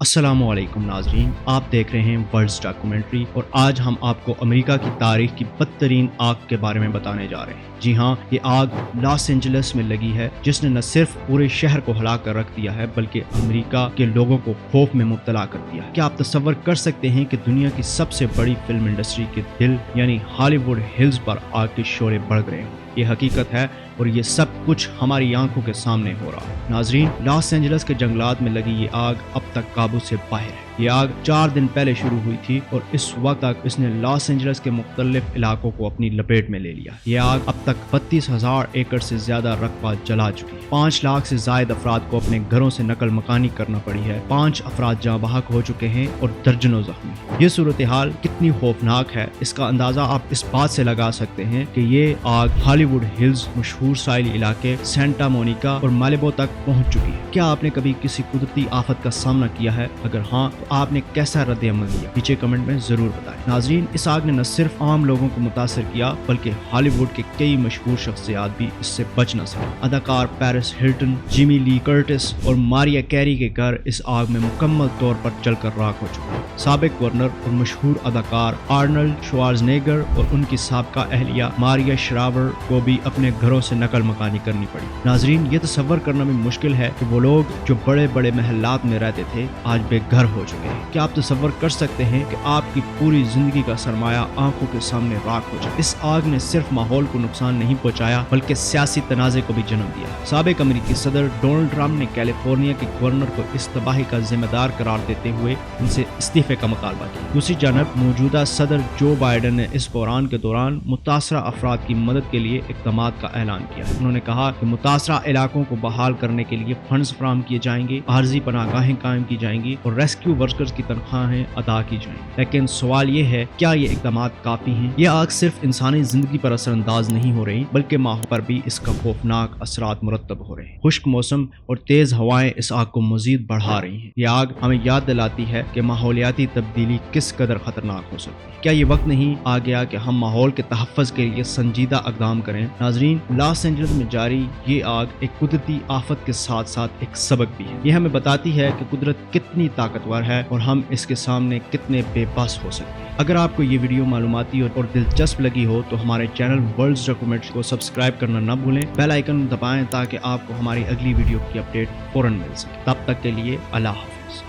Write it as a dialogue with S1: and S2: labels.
S1: अस्सलामुअलैकुम नाजरीन, आप देख रहे हैं वर्ल्ड्स डॉक्यूमेंट्री और आज हम आपको अमेरिका की तारीख की बदतरीन आग के बारे में बताने जा रहे हैं। जी हाँ, ये आग लॉस एंजलिस में लगी है जिसने न सिर्फ पूरे शहर को हिला कर रख दिया है बल्कि अमेरिका के लोगों को खौफ में मुब्तला कर दिया है। क्या आप तसव्वुर कर सकते हैं कि दुनिया की सबसे बड़ी फिल्म इंडस्ट्री के दिल यानी हॉलीवुड हिल्स पर आग के शोले बढ़ गए हों? ये हकीकत है और ये सब कुछ हमारी आंखों के सामने हो रहा है। नाजरीन, लॉस एंजलिस के जंगलात में लगी ये आग अब तक काबू से बाहर है। ये आग 4 दिन पहले शुरू हुई थी और इस वक्त तक इसने लॉस एंजलिस के मुख्तलिफ इलाकों को अपनी लपेट में ले लिया। ये आग अब तक 32,000 एकड़ से ज्यादा रकबा जला चुकी है। 5 लाख से ज्यादा अफराद को अपने घरों से नकल मकानी करना पड़ी है। 5 अफराद जाँ बहक हो चुके हैं और दर्जनों जख्मी। ये सूरत हाल कितनी खौफनाक है इसका अंदाजा आप इस बात से लगा सकते हैं कि ये आग हॉलीवुड हिल्स मशहूर साहिली इलाके सेंटा मोनिका और मालिबो तक पहुंच चुकी है। क्या आपने कभी किसी कुदरती आफत का सामना किया है? अगर हाँ तो आपने कैसा रद्द अमल दिया? नीचे कमेंट में जरूर बताएं। नाजरीन, इस आग ने न सिर्फ आम लोगों को मुतासर किया बल्कि हॉलीवुड के कई मशहूर शख्सियात भी इससे बच न सके। अदाकार Paris Hilton, Jamie Lee Curtis और मारिया कैरी के घर इस आग में मुकम्मल तौर पर जलकर राख हो चुके हैं। साबिक गवर्नर और मशहूर अदाकार आर्नल्ड श्वार्ज़नेगर और उनकी साबका अहलिया मारिया श्रावर को भी अपने घरों से नकल मकानी करनी पड़ी। नाजरीन, ये तसव्वुर करना भी मुश्किल है कि वो लोग जो बड़े बड़े महलात में रहते थे आज बेघर हो चुके हैं। क्या आप तसव्वुर कर सकते हैं कि आपकी पूरी जिंदगी का सरमाया आंखों के सामने राख हो जाए? इस आग ने सिर्फ माहौल को नुकसान नहीं पहुंचाया बल्कि सियासी तनाज़े को भी जन्म दिया। साबिक अमेरिकी सदर डोनाल्ड ट्रंप ने कैलिफोर्निया के गवर्नर को इस तबाही का जिम्मेदार करार देते हुए उनसे इस्तीफे का मुतालबा किया। दूसरी जानब मौजूदा सदर जो बाइडेन ने इस बहरान के दौरान मुतासरा अफराद की मदद के लिए इक़दामात का ऐलान किया। उन्होंने कहा कि मुतासरा इलाकों को बहाल करने के लिए फंड्स फराहम किए जाएंगे, आर्जी पनाहगाहें कायम की जाएंगी और रेस्क्यू वर्कर्स की तनख्वाहें अदा की जाएंगी। लेकिन सवाल ये है, क्या ये इक़दामात काफी हैं? ये आग सिर्फ इंसानी जिंदगी पर असरअंदाज नहीं हो रही बल्कि माहौल पर भी इसका खौफनाक असरात मुरतब हो रहे हैं। खुश्क मौसम और तेज हवाएं इस आग को मजीद बढ़ा रही हैं। ये आग हमें याद दिलाती है कि माहौलियाती तब्दीली किस कदर खतरनाक हो सकती है। क्या ये वक्त नहीं आ गया कि हम माहौल के तहफ़्फ़ुज़ के लिए संजीदा इक़दाम करें? नाजरीन, लॉस एंजलिस में जारी ये आग एक कुदरती आफत के साथ साथ एक सबक भी है। ये हमें बताती है कि कुदरत कितनी ताकतवर है और हम इसके सामने कितने बेबस हो सकते हैं। अगर आपको ये वीडियो मालूमाती और दिलचस्प लगी हो तो हमारे चैनल वर्ल्ड्स डॉक्यूमेंट्री को सब्सक्राइब करना न भूलें। बेल आइकन दबाएं ताकि आपको हमारी अगली वीडियो की अपडेट फौरन मिल सके। तब तक के लिए अल्लाह हाफ़िज़।